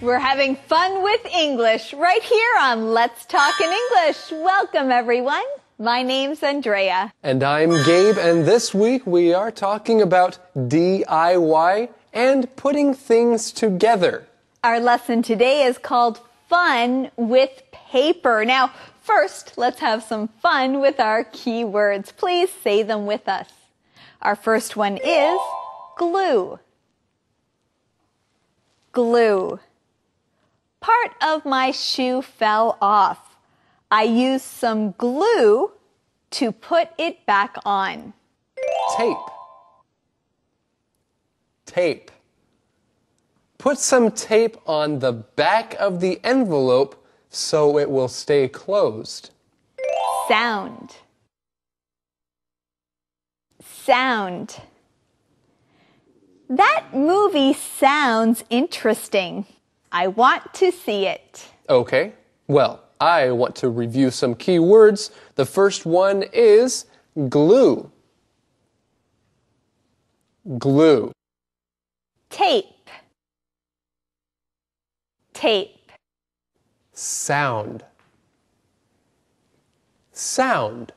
We're having fun with English right here on Let's Talk in English. Welcome, everyone. My name's Andrea. And I'm Gabe, and this week we are talking about DIY and putting things together. Our lesson today is called Fun with Paper. Now, first, let's have some fun with our key words. Please say them with us. Our first one is glue. Glue. Part of my shoe fell off. I used some glue to put it back on. Tape. Tape. Put some tape on the back of the envelope so it will stay closed. Sound. Sound. That movie sounds interesting. I want to see it. Okay, well, I want to review some key words. The first one is glue. Glue. Tape. Tape. Sound. Sound.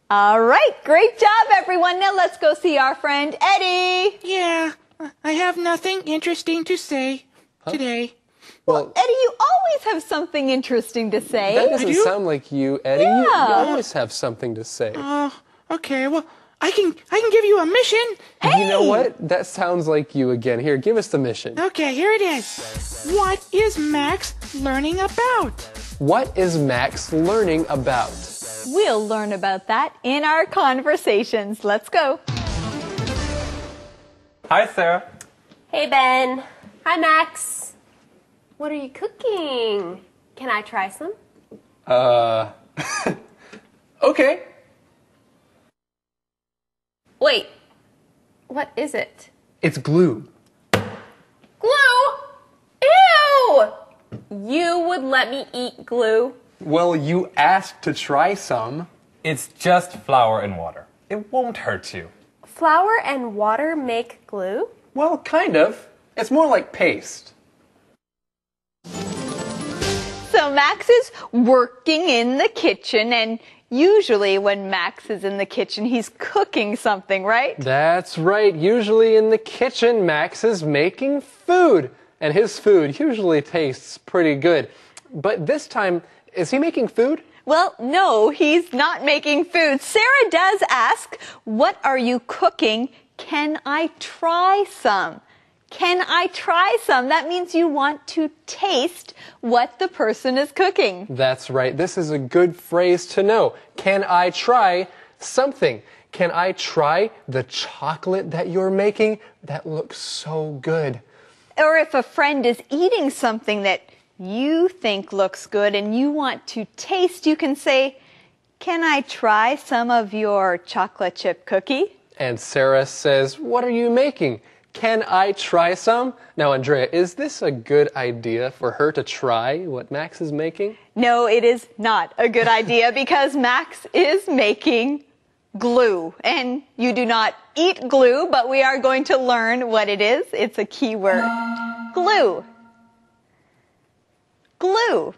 All right, great job, everyone. Now let's go see our friend Eddie. Yeah, I have nothing interesting to say today. Well, Eddie, you always have something interesting to say. That doesn't sound like you, Eddie. Yeah. You always have something to say. Oh, okay. Well, I can give you a mission. Hey! You know what? That sounds like you again. Here, give us the mission. Okay, here it is. What is Max learning about? What is Max learning about? We'll learn about that in our conversations. Let's go. Hi, Sarah. Hey, Ben. Hi, Max. What are you cooking? Can I try some? Okay. Wait, what is it? It's glue. Glue? Ew! You would let me eat glue? Well, you asked to try some. It's just flour and water. It won't hurt you. Flour and water make glue? Well, kind of. It's more like paste. So Max is working in the kitchen, and usually when Max is in the kitchen, he's cooking something, right? That's right. Usually in the kitchen, Max is making food. And his food usually tastes pretty good. But this time, is he making food? Well, no, he's not making food. Sarah does ask, what are you cooking? Can I try some? Can I try some? That means you want to taste what the person is cooking. That's right. This is a good phrase to know. Can I try something? Can I try the chocolate that you're making? That looks so good. Or if a friend is eating something that you think looks good and you want to taste, you can say, can I try some of your chocolate chip cookie? And Sarah says, what are you making? Can I try some? Now, Andrea, is this a good idea for her to try what Max is making? No, it is not a good idea because Max is making glue. And you do not eat glue, but we are going to learn what it is. It's a key word. Glue. Glue.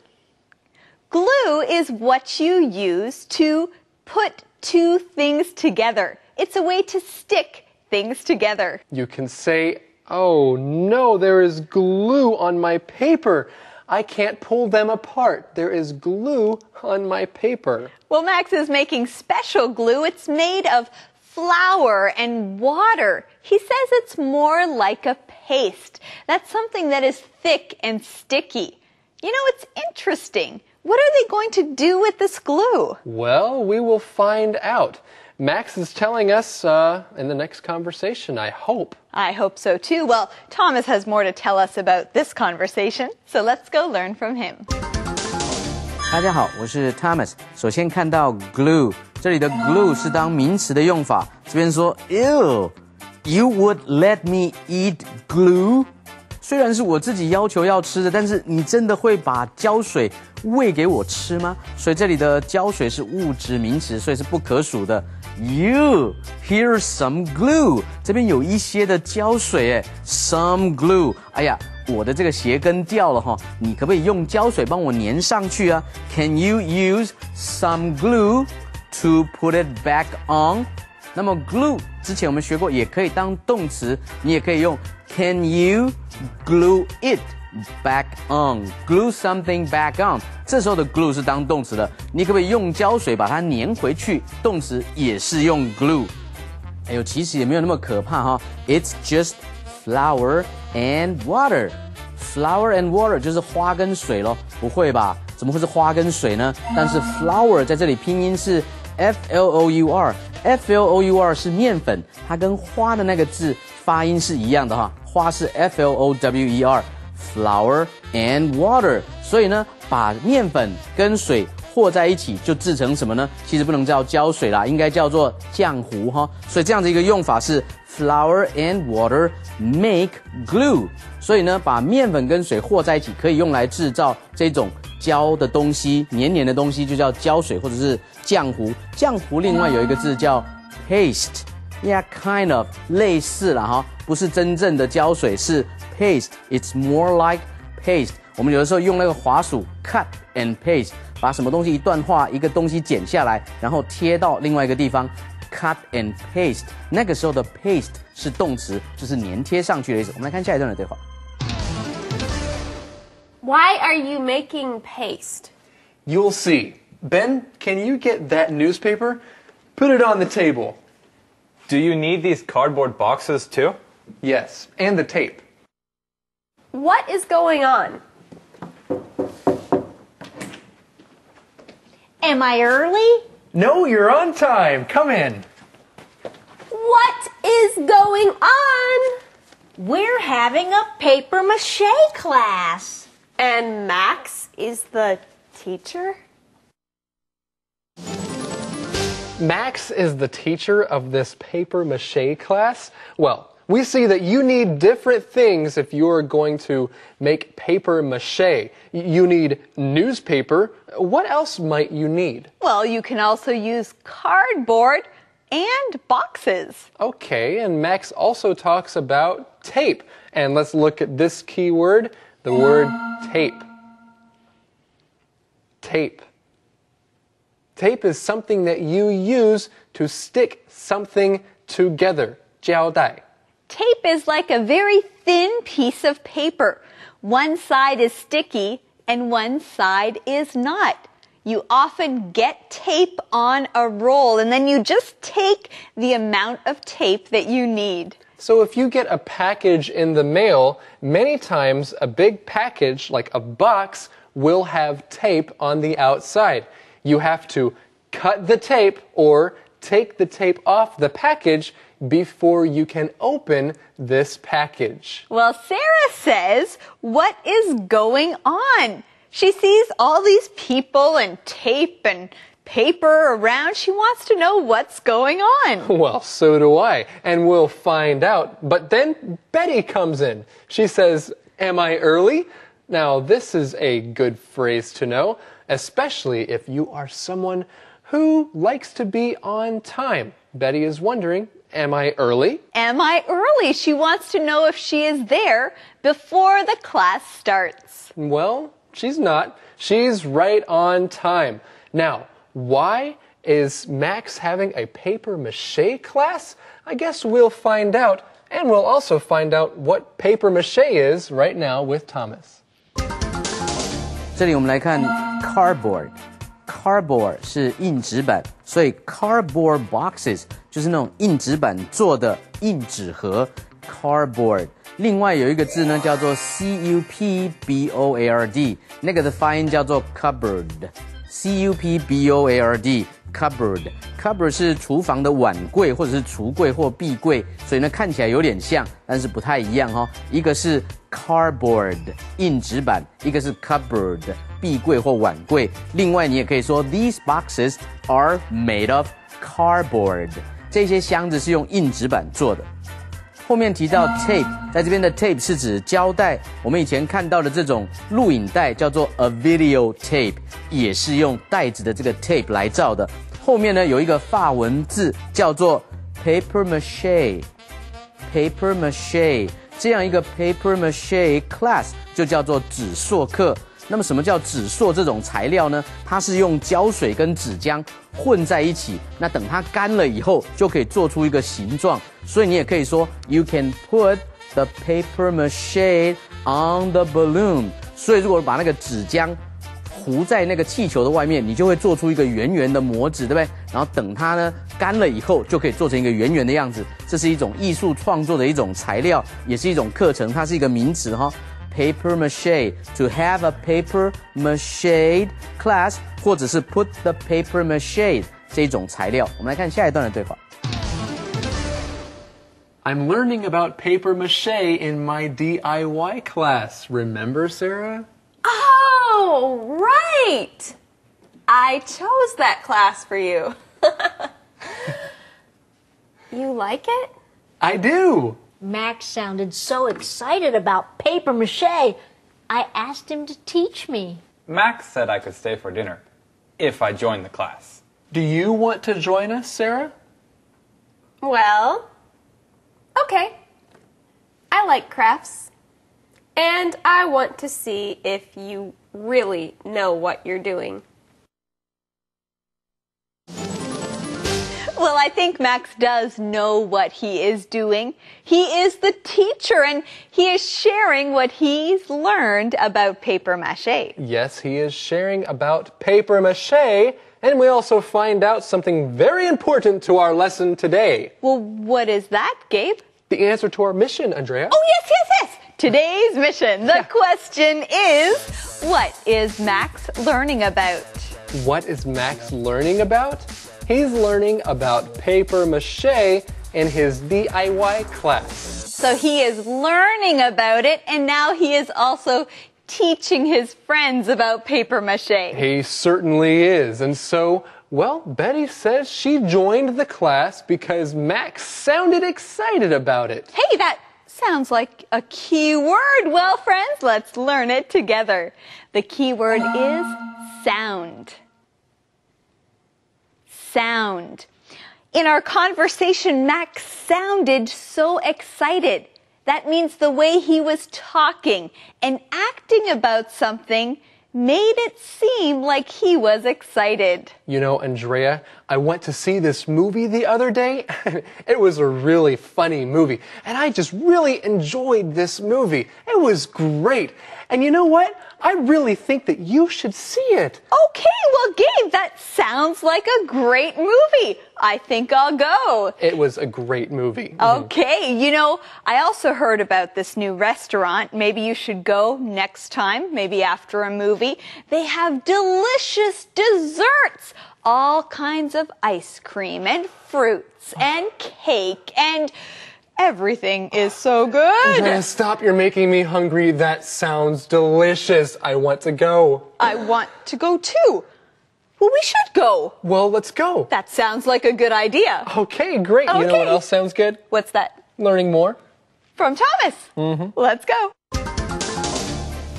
Glue is what you use to put two things together. It's a way to stick things together. You can say, oh no, there is glue on my paper. I can't pull them apart. There is glue on my paper. Well, Max is making special glue. It's made of flour and water. He says it's more like a paste. That's something that is thick and sticky. You know, it's interesting. What are they going to do with this glue? Well, we will find out. Max is telling us in the next conversation, I hope. I hope so too. Well, Thomas has more to tell us about this conversation, so let's go learn from him. 大家好，我是 Thomas。首先看到 glue， 这里的 glue 是当名词的用法。这边说 Ew, you would let me eat glue？ 虽然是我自己要求要吃的，但是你真的会把胶水喂给我吃吗？所以这里的胶水是物质名词，所以是不可数的。You, here's some glue。这边有一些的胶水，some glue。哎呀，我的这个鞋跟掉了哈，你可不可以用胶水帮我粘上去啊 ？Can you use some glue to put it back on？ 那么 glue 之前我们学过，也可以当动词，你也可以用 Can you glue it back on？ Glue something back on。这时候的 glue 是当动词的，你可不可以用胶水把它粘回去？动词也是用 glue。哎呦，其实也没有那么可怕哈。It's just flour and water. Flour and water 就是花跟水咯，不会吧？怎么会是花跟水呢？但是 flour 在这里拼音是 flour，flour 是面粉，它跟花的那个字发音是一样的哈。花是 flower，flour and water。所以呢，把面粉跟水和在一起就制成什么呢？其实不能叫胶水啦，应该叫做浆糊哈。所以这样的一个用法是 flour and water make glue。所以呢，把面粉跟水和在一起，可以用来制造这种胶的东西，黏黏的东西就叫胶水或者是浆糊。浆糊另外有一个字叫 paste。Yeah, kind of 类似啦哈，不是真正的胶水，是 paste. It's more like paste。我们有的时候用那个滑鼠 cut and paste， 把什么东西一段话一个东西剪下来，然后贴到另外一个地方 ，cut and paste。那个时候的 paste 是动词，就是粘贴上去的意思。我们来看下一段的对话。Why are you making paste? You'll see. Ben, can you get that newspaper? Put it on the table. Do you need these cardboard boxes too? Yes, and the tape. What is going on? Am I early? No, you're on time. Come in. What is going on? We're having a paper mache class. And Max is the teacher? Max is the teacher of this paper mache class. Well, we see that you need different things if you're going to make paper mache. You need newspaper. What else might you need? Well, you can also use cardboard and boxes. Okay, and Max also talks about tape. And let's look at this key word, the word tape. Tape. Tape is something that you use to stick something together. 胶带. Tape is like a very thin piece of paper. One side is sticky and one side is not. You often get tape on a roll and then you just take the amount of tape that you need. So if you get a package in the mail, many times a big package, like a box, will have tape on the outside. You have to cut the tape or take the tape off the package before you can open this package. Well, Sarah says, what is going on? She sees all these people and tape and paper around. She wants to know what's going on. Well, so do I, and we'll find out. But then Betty comes in. She says, "Am I early?" Now, this is a good phrase to know, especially if you are someone who likes to be on time. Betty is wondering, am I early? Am I early? She wants to know if she is there before the class starts. Well, she's not. She's right on time. Now, why is Max having a paper mache class? I guess we'll find out, and we'll also find out what paper mache is right now with Thomas. 这里我们来看 cardboard。cardboard 是硬纸板，所以 cardboard boxes 就是那种硬纸板做的硬纸盒 cardboard。另外有一个字呢叫做 cupboard， 那个的发音叫做 cupboard，cupboard cupboard 是厨房的碗柜或者是橱柜或壁柜，所以呢看起来有点像，但是不太一样哦。一个是 cardboard 硬纸板，一个是 cupboard 壁柜或碗柜。另外你也可以说 these boxes are made of cardboard， 这些箱子是用硬纸板做的。后面提到 tape， 在这边的 tape 是指胶带，我们以前看到的这种录影带叫做 a video tape， 也是用带子的这个 tape 来造的。后面呢有一个法文字叫做 paper mache， paper mache 这样一个 paper mache class 就叫做纸塑课。那么什么叫纸塑这种材料呢？它是用胶水跟纸浆混在一起，那等它干了以后，就可以做出一个形状。所以你也可以说 ，You can put the paper mache on the balloon。所以如果把那个纸浆糊在那个气球的外面，你就会做出一个圆圆的模子，对不对？然后等它呢干了以后，就可以做成一个圆圆的样子。这是一种艺术创作的一种材料，也是一种课程，它是一个名词哈。Paper mache to have a paper mache class， 或者是 put the paper mache 这种材料。我们来看下一段的对话。I'm learning about paper mache in my DIY class. Remember, Sarah? Oh, right! I chose that class for you. You like it? I do. Max sounded so excited about paper mache. I asked him to teach me. Max said I could stay for dinner if I joined the class. Do you want to join us, Sarah? Well, okay. I like crafts. And I want to see if you really know what you're doing. Well, I think Max does know what he is doing. He is the teacher and he is sharing what he's learned about paper mache. Yes, he is sharing about paper mache, and we also find out something very important to our lesson today. Well, what is that, Gabe? The answer to our mission, Andrea. Oh, yes. Today's mission. The question is, what is Max learning about? What is Max learning about? He's learning about paper mache in his DIY class. So he is learning about it, and now he is also teaching his friends about paper mache. He certainly is. And so, well, Betty says she joined the class because Max sounded excited about it. Hey, that sounds like a key word. Well, friends, let's learn it together. The key word is sound. Sound. In our conversation, Max sounded so excited. That means the way he was talking and acting about something made it seem like he was excited. You know, Andrea, I went to see this movie the other day. It was a really funny movie, and I just really enjoyed this movie. It was great. And you know what? I really think that you should see it. Okay, well, Gabe, that sounds like a great movie. I think I'll go. It was a great movie. Okay, you know, I also heard about this new restaurant. Maybe you should go next time, maybe after a movie. They have delicious desserts, all kinds of ice cream and fruits and cake and everything is so good. Andrea, stop. You're making me hungry. That sounds delicious. I want to go. I want to go too. Well, we should go. Well, let's go. That sounds like a good idea. Okay, great. You know what else sounds good? What's that? Learning more. From Thomas. Let's go.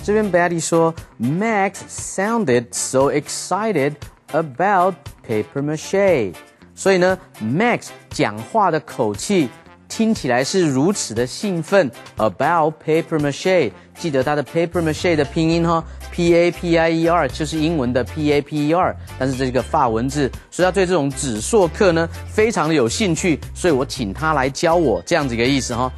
这边 Betty 说 Max sounded so excited about paper mache。所以呢 Max 讲话的口气听起来是如此的兴奋 about paper mache。记得它的 paper mache 的拼音哈 P-A-P-I-E-R 就是英文的 P-A-P-E-R， 但是这是个法文字，所以他对这种纸塑课呢非常的有兴趣，所以我请他来教我，这样子一个意思哈。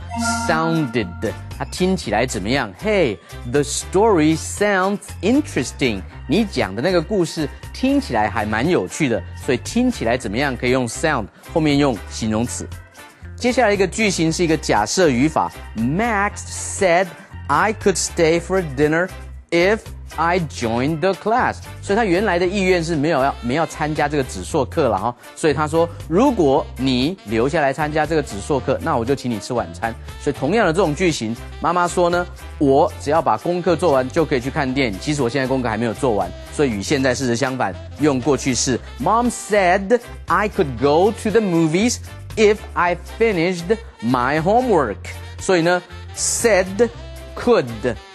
Sounded 它听起来怎么样 ？Hey, the story sounds interesting。你讲的那个故事听起来还蛮有趣的，所以听起来怎么样可以用 sound 后面用形容词。接下来一个句型是一个假设语法 Max said I could stay for dinner if I joined the class。所以他原来的意愿是没要参加这个纸塑课了哈。所以他说，如果你留下来参加这个纸塑课，那我就请你吃晚餐。所以同样的这种句型，妈妈说呢，我只要把功课做完就可以去看电影。其实我现在功课还没有做完，所以与现在事实相反，用过去式。Mom said I could go to the movies if I finished my homework。所以呢 ，said。could，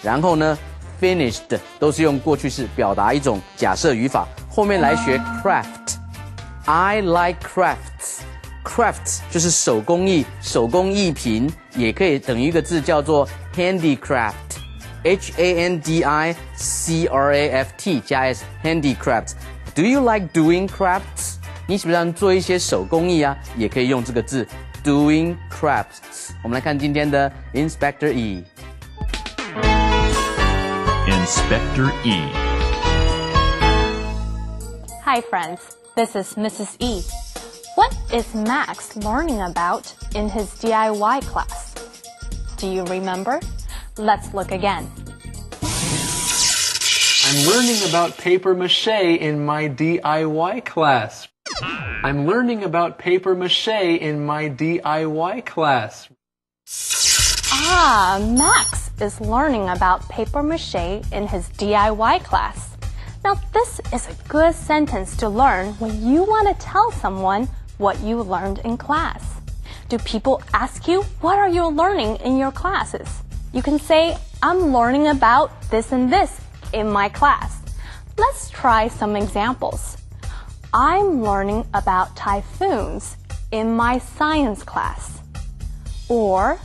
然后呢 finished 都是用过去式表达一种假设语法。后面来学 craft。I like crafts。crafts 就是手工艺、手工艺品、也可以等于一个字叫做 handicraft。handicraft 加 s handicraft。Do you like doing crafts？ 你喜不喜欢做一些手工艺啊？也可以用这个字 doing crafts。我们来看今天的 Inspector E。Inspector E. Hi friends, this is Mrs. E. What is Max learning about in his DIY class? Do you remember? Let's look again. I'm learning about paper mache in my DIY class. I'm learning about paper mache in my DIY class. Ah, Max is learning about paper mache in his DIY class. Now, this is a good sentence to learn when you want to tell someone what you learned in class. Do people ask you, what are you learning in your classes? You can say, I'm learning about this and this in my class. Let's try some examples. I'm learning about typhoons in my science class. Or,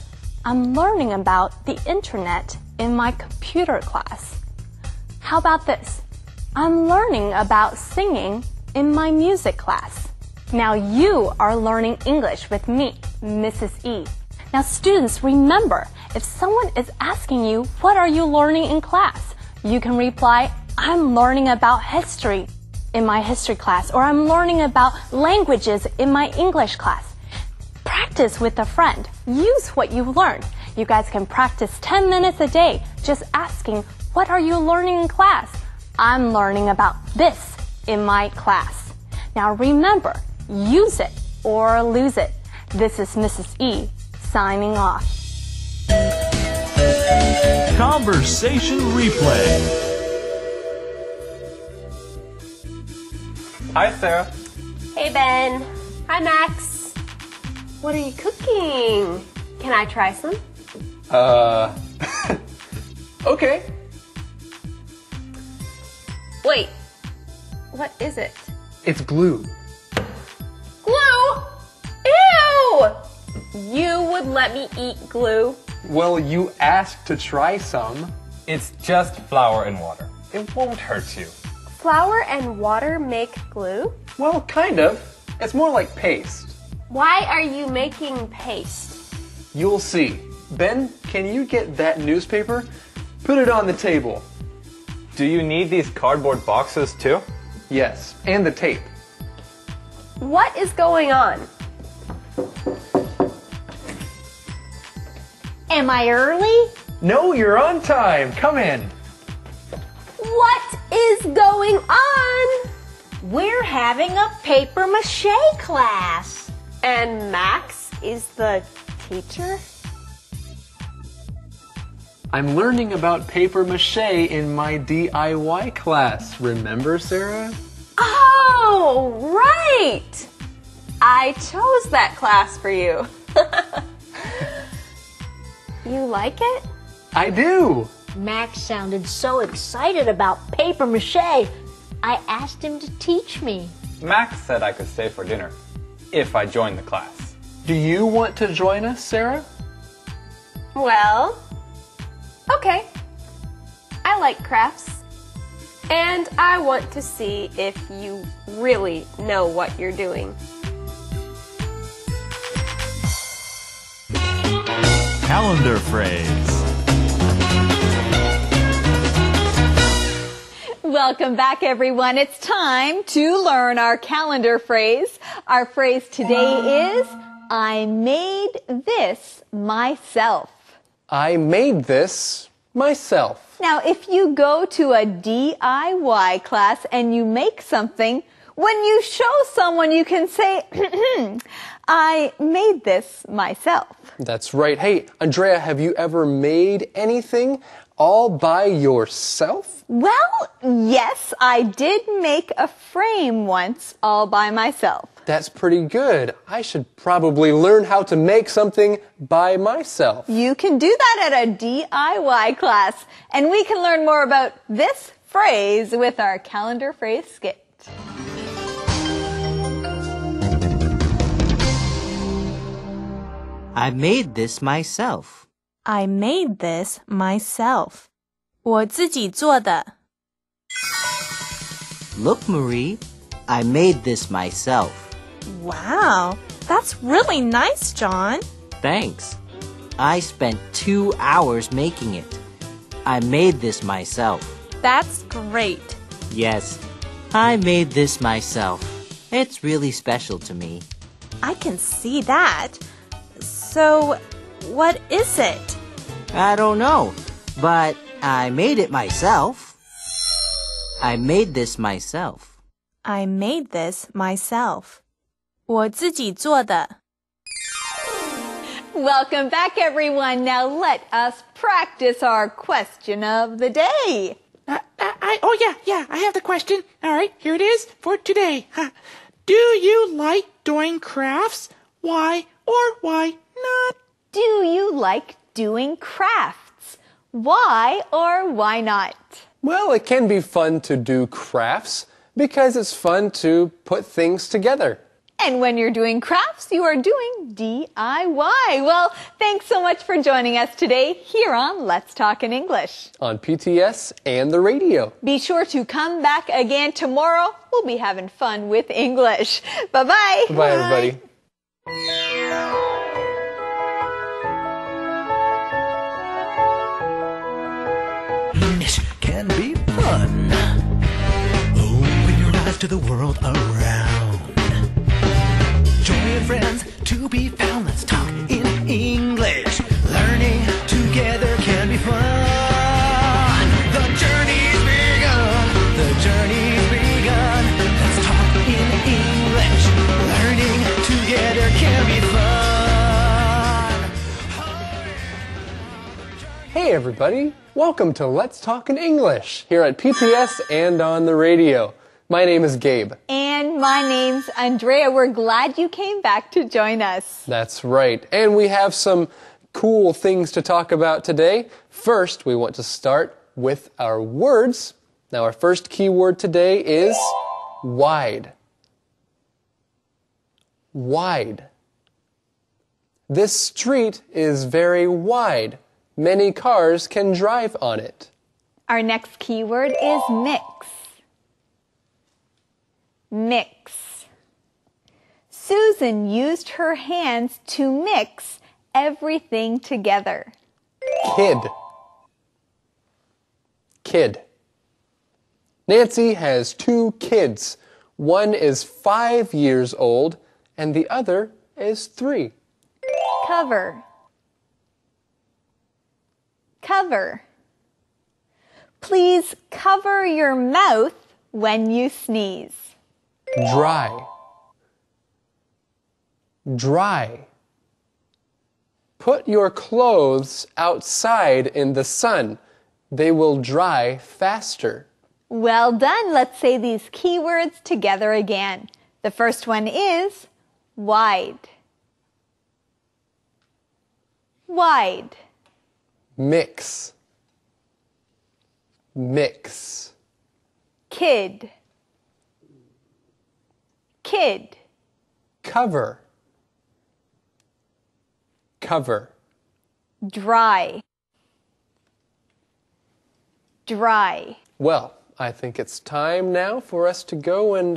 I'm learning about the internet in my computer class. How about this? I'm learning about singing in my music class. Now you are learning English with me, Mrs. E. Now students, remember, if someone is asking you, what are you learning in class? You can reply, I'm learning about history in my history class, or I'm learning about languages in my English class. Practice with a friend. Use what you've learned. You guys can practice 10 minutes a day just asking, what are you learning in class? I'm learning about this in my class. Now remember, use it or lose it. This is Mrs. E signing off. Conversation replay. Hi, Sarah. Hey, Ben. Hi, Max. What are you cooking? Can I try some? Okay. Wait, what is it? It's glue. Glue? Ew! You would let me eat glue? Well, you asked to try some. It's just flour and water. It won't hurt you. Flour and water make glue? Well, kind of. It's more like paste. Why are you making paste? You'll see. Ben, can you get that newspaper? Put it on the table. Do you need these cardboard boxes too? Yes, and the tape. What is going on? Am I early? No, you're on time. Come in. What is going on? We're having a paper mache class. And Max is the teacher? I'm learning about paper mache in my DIY class. Remember, Sarah? Oh, right! I chose that class for you. You like it? I do. Max sounded so excited about paper mache. I asked him to teach me. Max said I could stay for dinner if I joined the class. Do you want to join us, Sarah? Well, okay. I like crafts. And I want to see if you really know what you're doing. Calendar phrase. Welcome back, everyone. It's time to learn our calendar phrase. Our phrase today is, I made this myself. I made this myself. Now, if you go to a DIY class and you make something, when you show someone, you can say, I made this myself. That's right. Hey, Andrea, have you ever made anything all by yourself? Well, yes, I did make a frame once all by myself. That's pretty good. I should probably learn how to make something by myself. You can do that at a DIY class, and we can learn more about this phrase with our calendar phrase skit. I made this myself. I made this myself. 我自己做的。Look, Marie, I made this myself. Wow, that's really nice, John. Thanks. I spent 2 hours making it. I made this myself. That's great. Yes, I made this myself. It's really special to me. I can see that. So, what is it? I don't know, but I made it myself. I made this myself. I made this myself. 我自己做的。Welcome back, everyone. Now let us practice our question of the day. Yeah, I have the question. All right, here it is for today. Do you like doing crafts? Why or why not? Do you like doing crafts? Why or why not? Well, it can be fun to do crafts because it's fun to put things together. And when you're doing crafts, you are doing DIY. Well, thanks so much for joining us today here on Let's Talk in English. On PTS and the radio. Be sure to come back again tomorrow. We'll be having fun with English. Bye-bye. Bye, everybody. English can be fun. Open your eyes to the world around. Join friends to be found. Let's talk in English. Learning together can be fun. The journey's begun. The journey's begun. Let's talk in English. Learning together can be fun. Hey, everybody. Welcome to Let's Talk in English here at PTS and on the radio. My name is Gabe. And my name's Andrea. We're glad you came back to join us. That's right. And we have some cool things to talk about today. First, we want to start with our words. Now, our first key word today is wide. Wide. This street is very wide. Many cars can drive on it. Our next key word is mix. Mix. Susan used her hands to mix everything together. Kid. Kid. Nancy has 2 kids. One is 5 years old and the other is 3. Cover. Cover. Please cover your mouth when you sneeze. Dry. Dry. Put your clothes outside in the sun. They will dry faster. Well done. Let's say these keywords together again. The first one is wide. Wide. Mix. Mix. Kid. Kid. Cover. Cover. Dry. Dry. Well, I think it's time now for us to go and,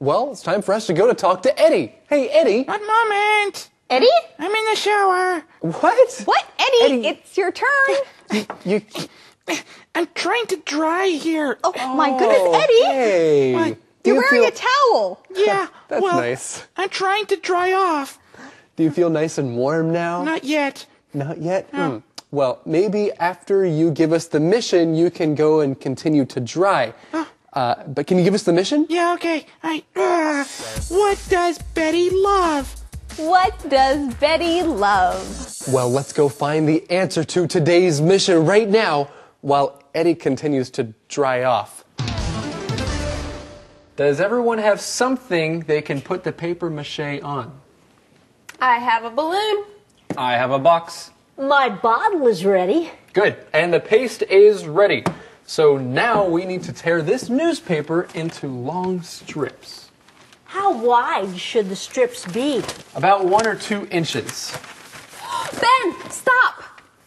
it's time for us to go to talk to Eddie. Hey, Eddie. One moment. Eddie? I'm in the shower. What? What? Eddie, it's your turn. You... I'm trying to dry here. Oh, my goodness, Eddie. Hey. What? You're wearing a towel. Yeah. That's nice. I'm trying to dry off. Do you feel nice and warm now? Not yet. Not yet? Well, maybe after you give us the mission, you can go and continue to dry. But can you give us the mission? Yeah, okay. What does Betty love? What does Betty love? Well, let's go find the answer to today's mission right now while Eddie continues to dry off. Does everyone have something they can put the paper mache on? I have a balloon. I have a box. My bottle is ready. Good. And the paste is ready. So now we need to tear this newspaper into long strips. How wide should the strips be? About 1 or 2 inches. Ben, stop!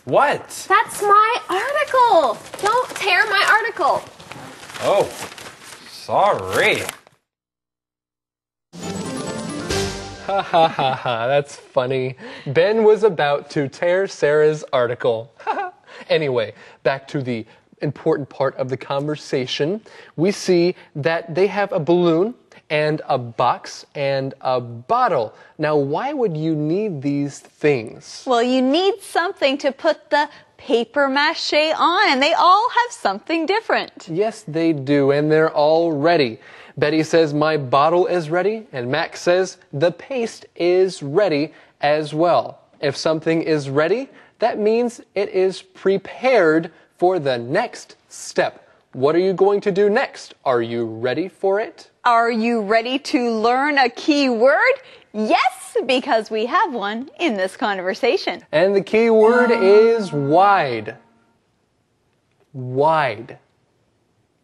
What? That's my article! Don't tear my article! Oh, sorry. Ha ha ha ha, that's funny. Ben was about to tear Sarah's article. Anyway, back to the important part of the conversation. We see that they have a balloon and a box and a bottle. Now, why would you need these things? Well, you need something to put the paper mache on, and they all have something different. Yes, they do, and they're all ready. Betty says, my bottle is ready, and Max says, the paste is ready as well. If something is ready, that means it is prepared for the next step. What are you going to do next? Are you ready for it? Are you ready to learn a key word? Yes, because we have one in this conversation. And the key word is wide. Wide.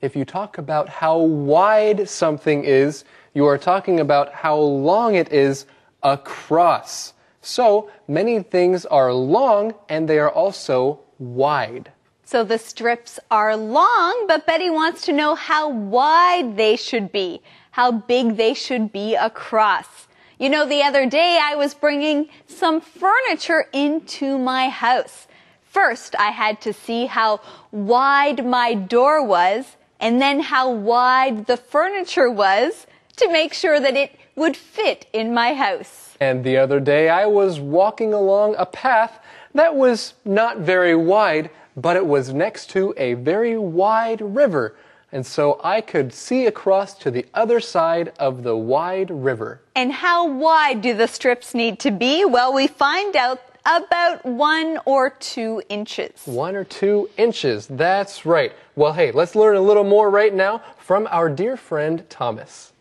If you talk about how wide something is, you are talking about how long it is across. So, many things are long and they are also wide. So the strips are long, but Betty wants to know how wide they should be, how big they should be across. You know, the other day I was bringing some furniture into my house. First, I had to see how wide my door was, and then how wide the furniture was to make sure that it would fit in my house. And the other day I was walking along a path that was not very wide, but it was next to a very wide river. And so I could see across to the other side of the wide river. And how wide do the strips need to be? Well, we find out about 1 or 2 inches. 1 or 2 inches, that's right. Well, hey, let's learn a little more right now from our dear friend Thomas.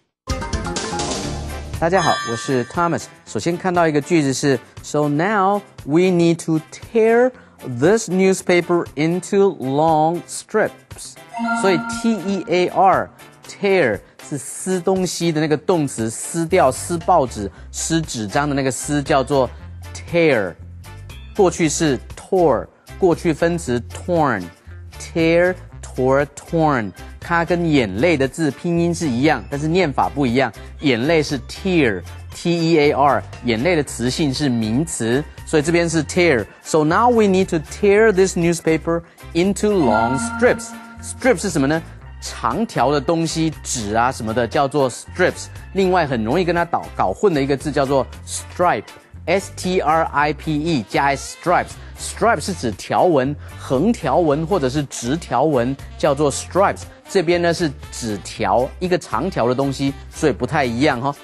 大家好，我是 Thomas。首先看到一个句子是 So now we need to tear this newspaper into long strips. 所以 T-E-A-R tear 是撕东西的那个动词，撕掉、撕报纸、撕纸张的那个撕叫做 tear。过去是 tore， 过去分词 torn。tear, tore, torn。它跟眼泪的字拼音是一样，但是念法不一样。眼泪是 tear, T-E-A-R， 眼泪的词性是名词，所以这边是 tear. So now we need to tear this newspaper into long strips. Strips 是什么呢？长条的东西，纸啊什么的叫做 strips。另外很容易跟它搞混的一个字叫做 stripe。S-T-R-I-P-E 加 stripes。Stripes 是指条纹，横条纹或者是直条纹叫做 stripes。这边呢是纸条，一个长条的东西，所以不太一样哈。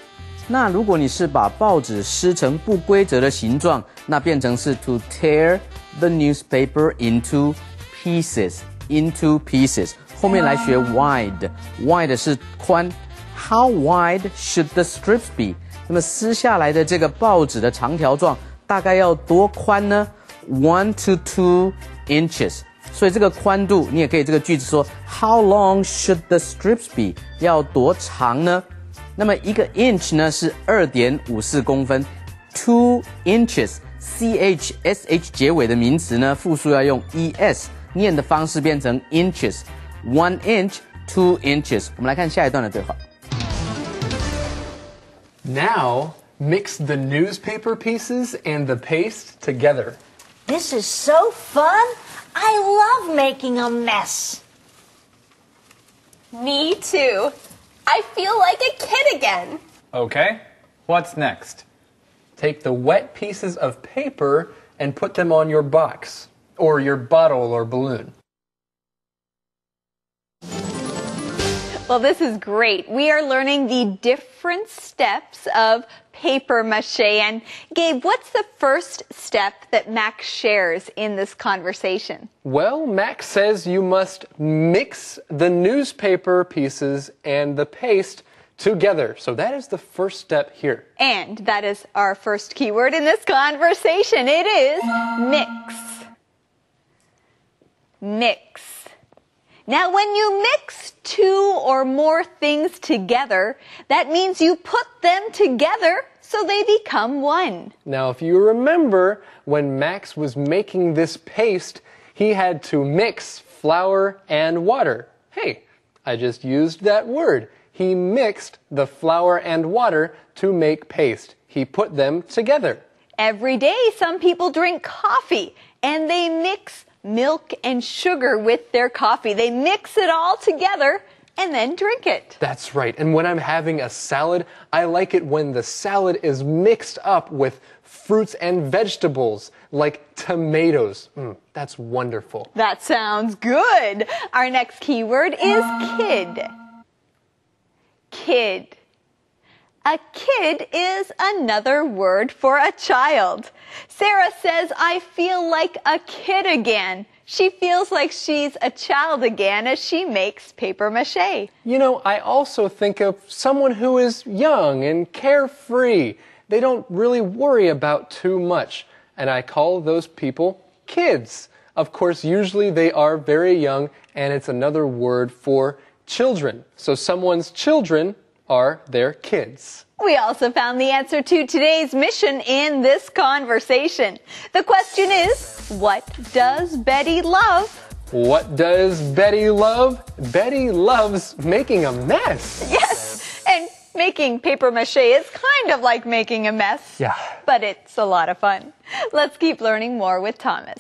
那如果你是把报纸撕成不规则的形状，那变成是 to tear the newspaper into pieces。into pieces。后面来学 wide。wide 是宽。How wide should the strips be？ 那么撕下来的这个报纸的长条状大概要多宽呢？1 to 2 inches。所以这个宽度你也可以这个句子说 How long should the strips be？ 要多长呢？那么一个 inch 呢是 2.54 公分。2 inches CHSH 结尾的名词呢复数要用 ES， 念的方式变成 inches。 1 inch, 2 inches。 我们来看下一段的对话。Now, mix the newspaper pieces and the paste together. This is so fun. I love making a mess. Me too. I feel like a kid again. Okay, what's next? Take the wet pieces of paper and put them on your box, or your bottle or balloon. Well, this is great. We are learning the different steps of paper mache. And Gabe, what's the first step that Max shares in this conversation? Well, Max says you must mix the newspaper pieces and the paste together. So that is the first step here. And that is our first keyword in this conversation. It is mix. Mix. Now, when you mix two or more things together, that means you put them together so they become one. Now, if you remember, when Max was making this paste, he had to mix flour and water. Hey, I just used that word. He mixed the flour and water to make paste. He put them together. Every day, some people drink coffee, and they mix milk and sugar with their coffee. They mix it all together and then drink it. That's right. And when I'm having a salad, I like it when the salad is mixed up with fruits and vegetables, like tomatoes. That's wonderful. That sounds good. Our next keyword is kid. Kid. A kid is another word for a child. Sarah says, I feel like a kid again. She feels like she's a child again as she makes paper mache. You know, I also think of someone who is young and carefree. They don't really worry about too much. And I call those people kids. Of course, usually they are very young, and it's another word for children. So someone's children are their kids. We also found the answer to today's mission in this conversation. The question is, what does Betty love? What does Betty love? Betty loves making a mess. Yes, and making paper mache is kind of like making a mess. Yeah. But it's a lot of fun. Let's keep learning more with Thomas.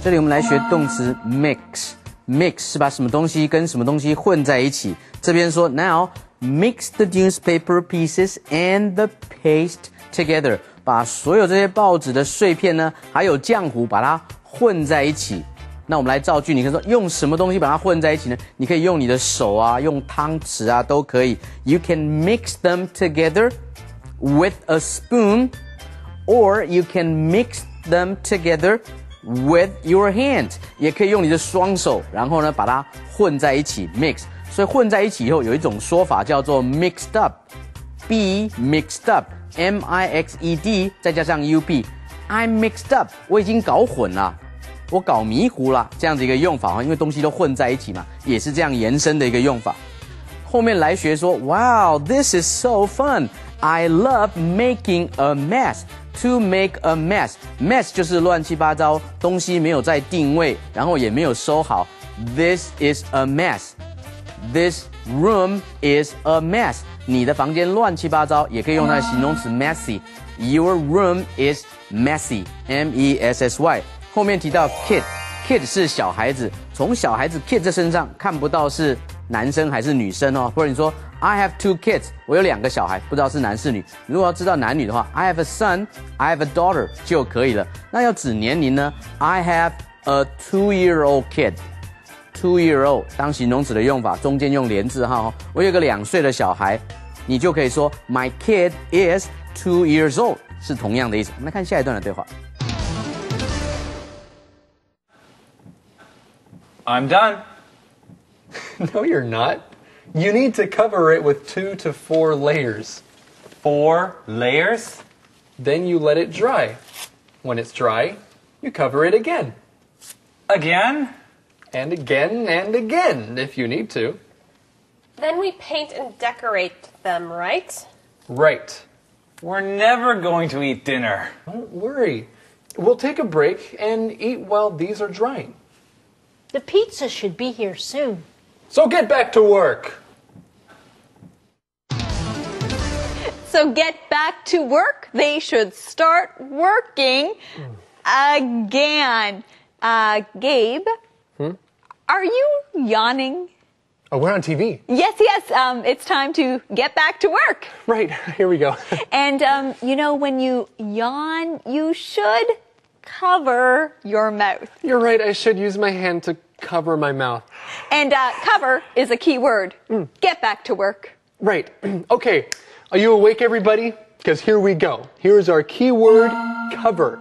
这里我们来学动词 mix。mix 是把什么东西跟什么东西混在一起。这边说 now mix the newspaper pieces and the paste together， 把所有这些报纸的碎片呢，还有浆糊把它混在一起。那我们来造句，你可以说用什么东西把它混在一起呢？你可以用你的手啊，用汤匙啊，都可以。You can mix them together with a spoon, or you can mix them together with your hand， 也可以用你的双手，然后呢把它混在一起 mix。所以混在一起以后有一种说法叫做 mixed up，be mixed up，M-I-X-E-D 再加上 U-P，I'm mixed up， 我已经搞混了，我搞迷糊了，这样子一个用法，因为东西都混在一起嘛，也是这样延伸的一个用法。后面来学说 ，Wow, this is so fun. I love making a mess.To make a mess, mess 就是乱七八糟，东西没有在定位，然后也没有收好。This is a mess. This room is a mess. 你的房间乱七八糟，也可以用它的形容词 messy. Your room is messy. M-E-S-S-Y. 后面提到 kid 是小孩子，从小孩子 kid 这身上看不到是男生还是女生哦，或者你说 I have 2 kids， 我有2个小孩，不知道是男是女。如果要知道男女的话 I have a son, I have a daughter 就可以了。那要指年龄呢 I have a 2-year-old kid. 2-year-old 当形容词的用法，中间用连字号哦。我有个2岁的小孩，你就可以说 My kid is 2 years old， 是同样的意思。我们来看下一段的对话。I'm done. No, you're not. You need to cover it with 2 to 4 layers. 4 layers? Then you let it dry. When it's dry, you cover it again. Again? And again and again, if you need to. Then we paint and decorate them, right? Right. We're never going to eat dinner. Don't worry. We'll take a break and eat while these are drying. The pizza should be here soon. So get back to work. So get back to work. They should start working again. Gabe, are you yawning? Oh, we're on TV. Yes. It's time to get back to work. Right, here we go. And, when you yawn, you should cover your mouth. You're right, I should use my hand to cover my mouth. And cover is a key word. Get back to work. Right. Okay, are you awake, everybody? Because here we go. Here's our key word, cover.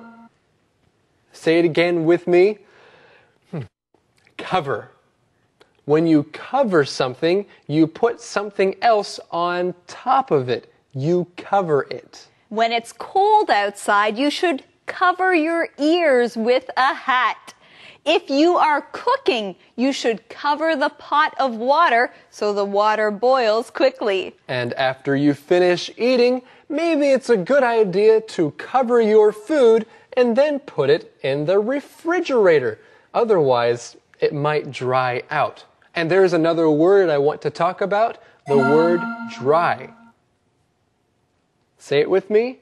Say it again with me. Cover. When you cover something, you put something else on top of it. You cover it. When it's cold outside, you should cover your ears with a hat. If you are cooking, you should cover the pot of water so the water boils quickly. And after you finish eating, maybe it's a good idea to cover your food and then put it in the refrigerator. Otherwise, it might dry out. And there's another word I want to talk about, the word dry. Say it with me.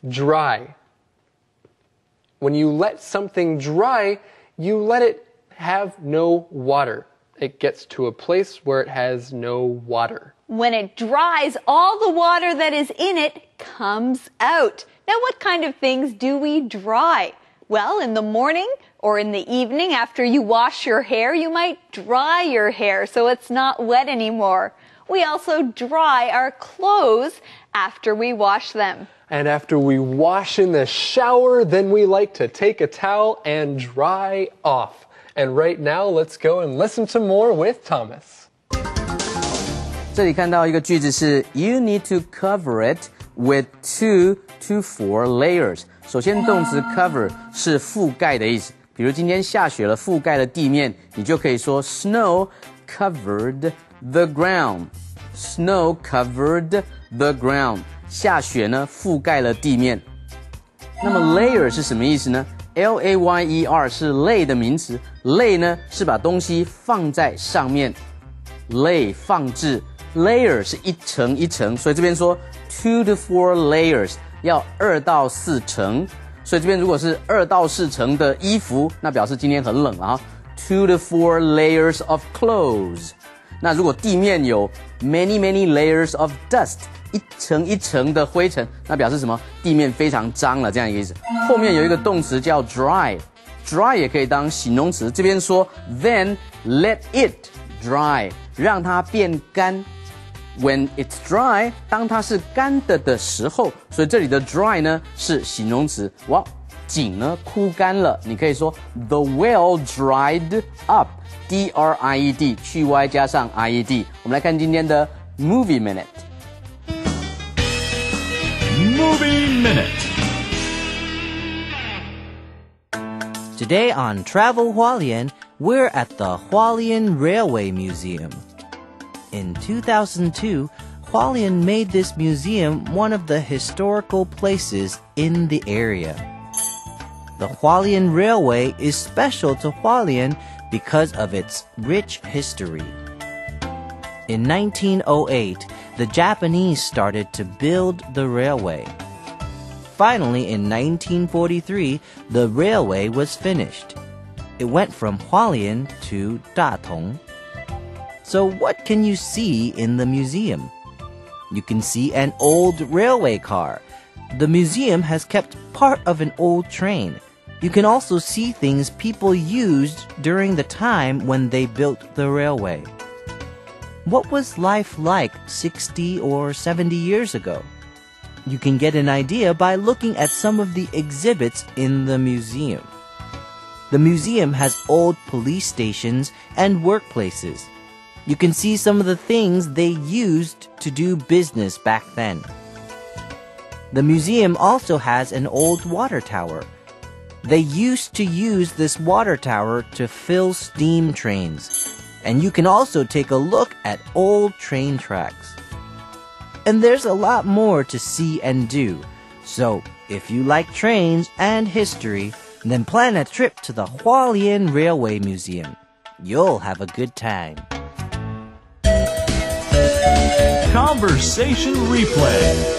Dry. When you let something dry, you let it have no water. It gets to a place where it has no water. When it dries, all the water that is in it comes out. Now, what kind of things do we dry? Well, in the morning or in the evening after you wash your hair, you might dry your hair so it's not wet anymore. We also dry our clothes after we wash them. And after we wash in the shower, then we like to take a towel and dry off. And right now, let's go and listen to more with Thomas. 这里看到一个句子是 You need to cover it with 2 to 4 layers. 首先，动词 cover 是覆盖的意思。比如今天下雪了，覆盖了地面，你就可以说 Snow covered the ground. Snow covered the ground. 下雪呢，覆盖了地面。那么 layer 是什么意思呢？ L-A-Y-E-R 是 lay 的名词 ，lay 呢是把东西放在上面 ，lay 放置 ，layer 是一层一层，所以这边说 2 to 4 layers 要2到4层，所以这边如果是2到4层的衣服，那表示今天很冷啊。2 to 4 layers of clothes。那如果地面有 many layers of dust。一层一层的灰尘，那表示什么？地面非常脏了，这样一个意思。后面有一个动词叫 dry，dry 也可以当形容词。这边说 then let it dry， 让它变干。When it's dry， 当它是干的时候，所以这里的 dry 呢是形容词。哇，井呢枯干了，你可以说 the well dried up，D-R-I-E-D， 去 y 加上 I-E-D。我们来看今天的 Movie Minute。Movie Minute. Today on Travel Hualien, we're at the Hualien Railway Museum. In 2002, Hualien made this museum one of the historical places in the area. The Hualien Railway is special to Hualien because of its rich history. In 1908, the Japanese started to build the railway. Finally, in 1943, the railway was finished. It went from Hualien to Datong. So what can you see in the museum? You can see an old railway car. The museum has kept part of an old train. You can also see things people used during the time when they built the railway. What was life like 60 or 70 years ago? You can get an idea by looking at some of the exhibits in the museum. The museum has old police stations and workplaces. You can see some of the things they used to do business back then. The museum also has an old water tower. They used to use this water tower to fill steam trains. And you can also take a look at old train tracks. And there's a lot more to see and do. So, if you like trains and history, then plan a trip to the Hualien Railway Museum. You'll have a good time. Conversation replay.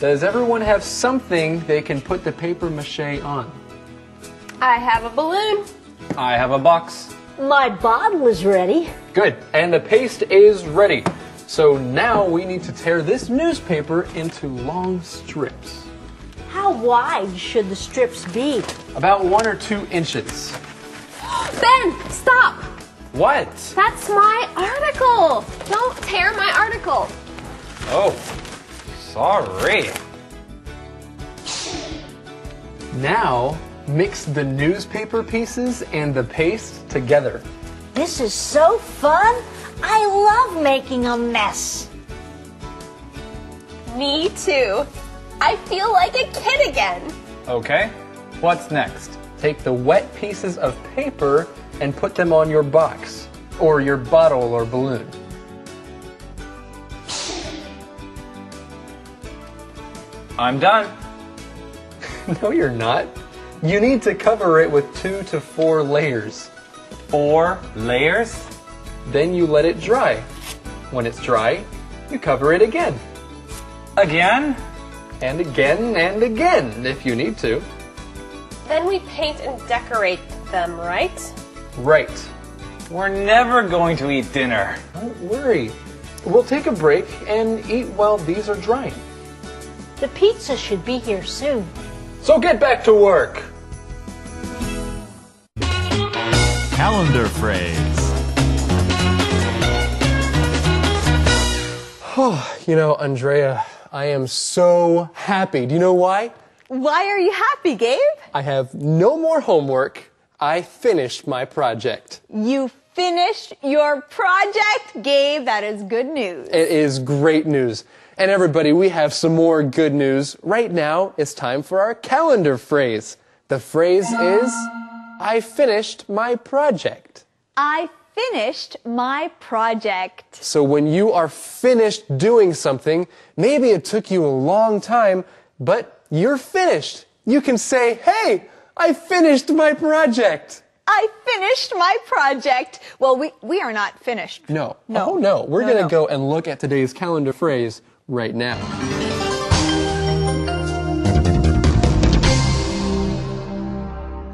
Does everyone have something they can put the paper mache on? I have a balloon. I have a box. My bottle is ready. Good. And the paste is ready. So now we need to tear this newspaper into long strips. How wide should the strips be? About 1 or 2 inches. Ben, stop! What? That's my article. Don't tear my article. Oh, sorry. Now, mix the newspaper pieces and the paste together. This is so fun. I love making a mess. Me too. I feel like a kid again. Okay, What's next? Take the wet pieces of paper and put them on your box, or your bottle or balloon. I'm done. No, you're not. You need to cover it with 2 to 4 layers. 4 layers? Then you let it dry. When it's dry, you cover it again. Again? And again and again, if you need to. Then we paint and decorate them, right? Right. We're never going to eat dinner. Don't worry. We'll take a break and eat while these are drying. The pizza should be here soon. So get back to work. Calendar phrase. You know, Andrea, I am so happy. Do you know why? Why are you happy, Gabe? I have no more homework. I finished my project. You finished your project, Gabe. That is good news. It is great news. And everybody, we have some more good news. Right now, it's time for our calendar phrase. The phrase is, I finished my project. I finished my project. So when you are finished doing something, maybe it took you a long time, but you're finished. You can say, hey, I finished my project. I finished my project. Well, we are not finished. No. No. Oh, no. We're No, going to no. go and look at today's calendar phrase right now.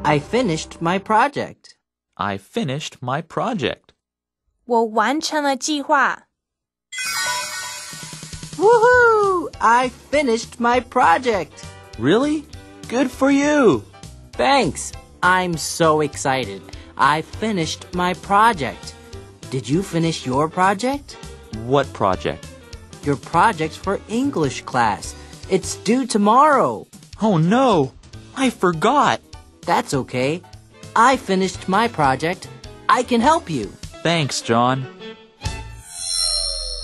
I finished my project. I finished my project. 我完成了计划。 Woohoo! I finished my project. Really? Good for you. Thanks. I'm so excited. I finished my project. Did you finish your project? What project? Your project for English class. It's due tomorrow. Oh no, I forgot. That's okay. I finished my project. I can help you. Thanks, John.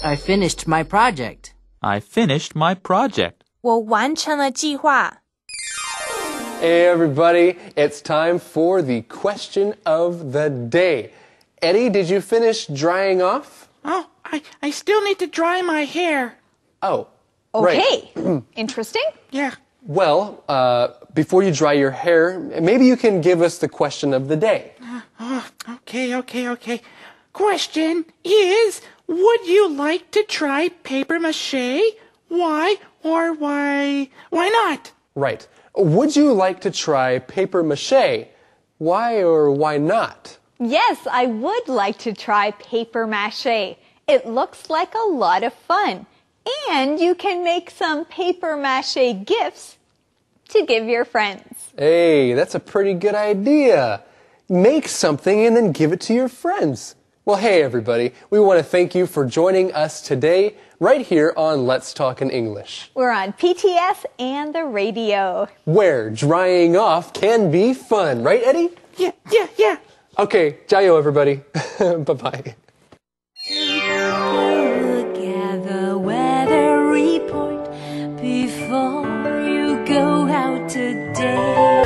I finished my project. I finished my project. 我完成了计划。 Hey, everybody. It's time for the question of the day. Eddie, did you finish drying off? Oh, I still need to dry my hair. Oh, right. Okay. Interesting. Yeah. Well, before you dry your hair, maybe you can give us the question of the day. Okay. Question is, would you like to try paper mache? Why or why not? Right. Would you like to try paper mache? Why or why not? Yes, I would like to try paper mache. It looks like a lot of fun. And you can make some paper mache gifts to give your friends. Hey, that's a pretty good idea. Make something and then give it to your friends. Well, hey, everybody. We want to thank you for joining us today right here on Let's Talk in English, We're on PTS and the radio. where drying off can be fun. Right, Eddie? Yeah. Okay, jayo, everybody. Bye-bye. Look at the weather report before you go out today.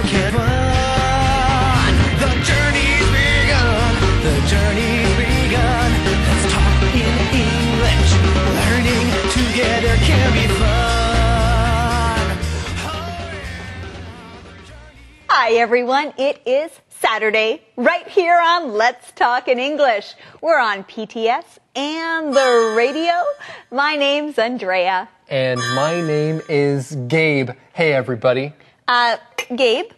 Come on, the journey's begun. The journey's begun. Let's talk in English. Learning together can be fun. Hi, everyone. It is Saturday, right here on Let's Talk in English. We're on PTS and the radio. My name's Andrea. And my name is Gabe. Hey, everybody. Gabe,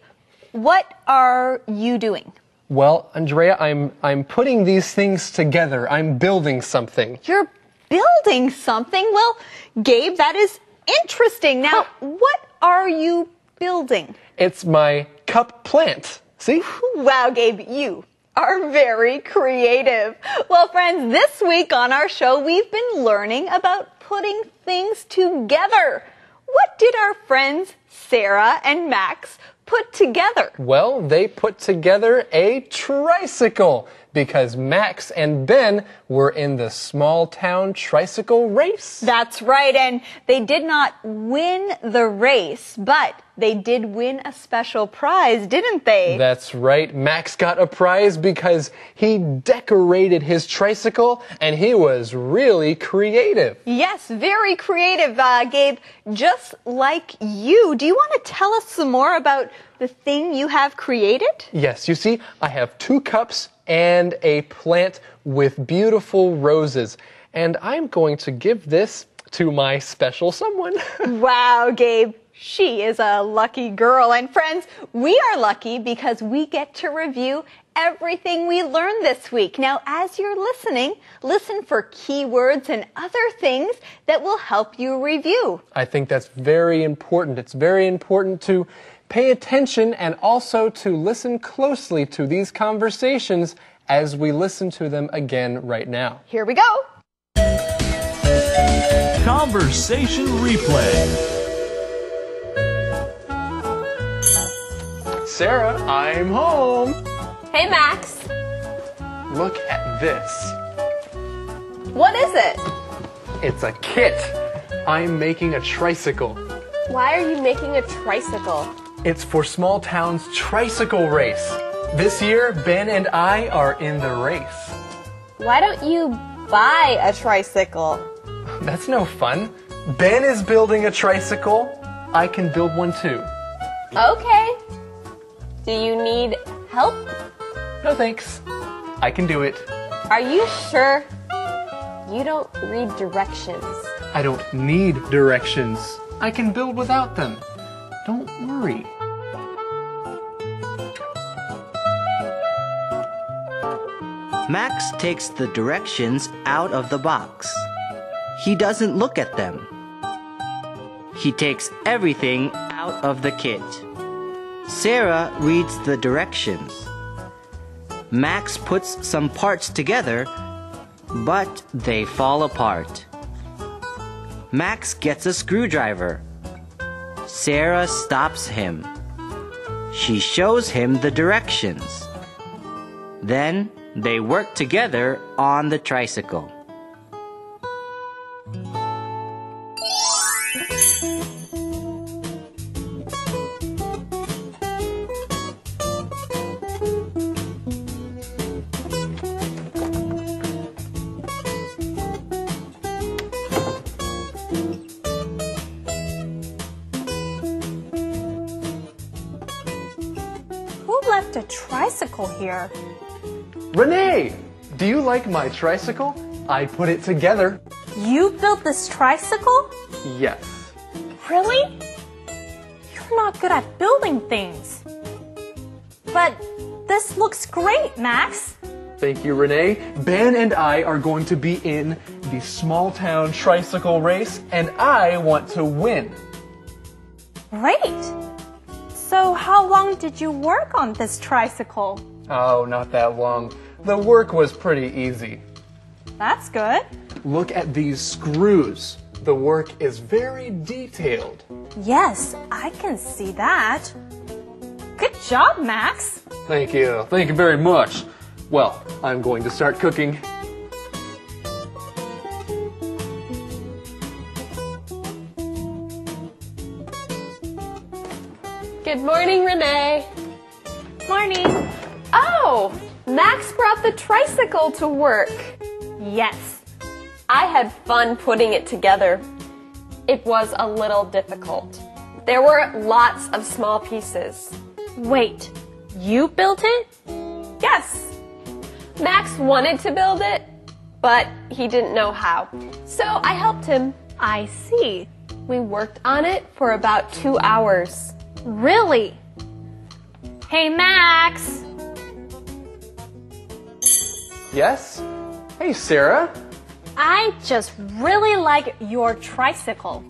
what are you doing? Well, Andrea, I'm putting these things together. I'm building something. You're building something? Well, Gabe, that is interesting. Now, what are you building? It's my cup plant. See? Wow, Gabe, you are very creative. Well, friends, this week on our show, we've been learning about putting things together. What did our friends Sarah and Max put together? Well, they put together a tricycle. because Max and Ben were in the small town tricycle race. That's right, and they did not win the race, but they did win a special prize, didn't they? That's right. Max got a prize because he decorated his tricycle and he was really creative. Yes, very creative, Gabe, just like you. Do you want to tell us some more about the thing you have created? Yes, you see, I have 2 cups and a plant with beautiful roses, and I'm going to give this to my special someone. Wow, Gabe. She is a lucky girl. And friends, we are lucky because we get to review everything we learned this week. Now, as you're listening, listen for keywords and other things that will help you review. I think that's very important. It's very important to pay attention and also to listen closely to these conversations as we listen to them again right now. Here we go. Conversation replay. Sarah, I'm home. Hey, Max. Look at this. What is it? It's a kit. I'm making a tricycle. Why are you making a tricycle? It's for Small Town's tricycle race. This year, Ben and I are in the race. Why don't you buy a tricycle? That's no fun. Ben is building a tricycle. I can build one too. Okay. Do you need help? No thanks. I can do it. Are you sure? You don't read directions. I don't need directions. I can build without them. Don't worry. Max takes the directions out of the box. He doesn't look at them. He takes everything out of the kit. Sarah reads the directions. Max puts some parts together, but they fall apart. Max gets a screwdriver. Sarah stops him. She shows him the directions. Then they work together on the tricycle. Who left a tricycle here? Renee, do you like my tricycle? I put it together. You built this tricycle? Yes. Really? You're not good at building things. But this looks great, Max. Thank you, Renee. Ben and I are going to be in the small town tricycle race, and I want to win. Great. So how long did you work on this tricycle? Oh, not that long. The work was pretty easy. That's good. Look at these screws. The work is very detailed. Yes, I can see that. Good job, Max. Thank you. Thank you very much. Well, I'm going to start cooking. Good morning, Renee. Morning. Oh, Max brought the tricycle to work. Yes. I had fun putting it together. It was a little difficult. There were lots of small pieces. Wait, you built it? Yes. Max wanted to build it, but he didn't know how. So I helped him. I see. We worked on it for about 2 hours. Really? Hey, Max. Yes? Hey, Sarah. I just really like your tricycle.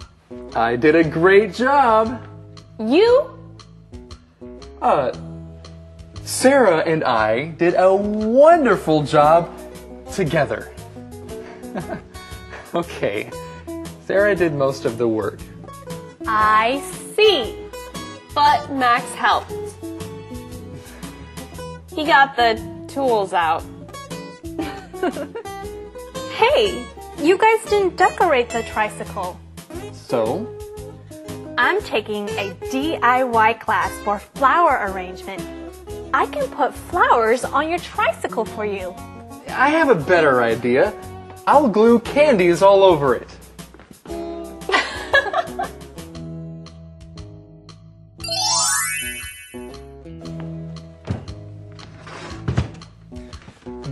I did a great job. You? Sarah and I did a wonderful job together. Okay. Sarah did most of the work. I see. But Max helped. He got the tools out. Hey, you guys didn't decorate the tricycle. So? I'm taking a DIY class for flower arrangement. I can put flowers on your tricycle for you. I have a better idea. I'll glue candies all over it.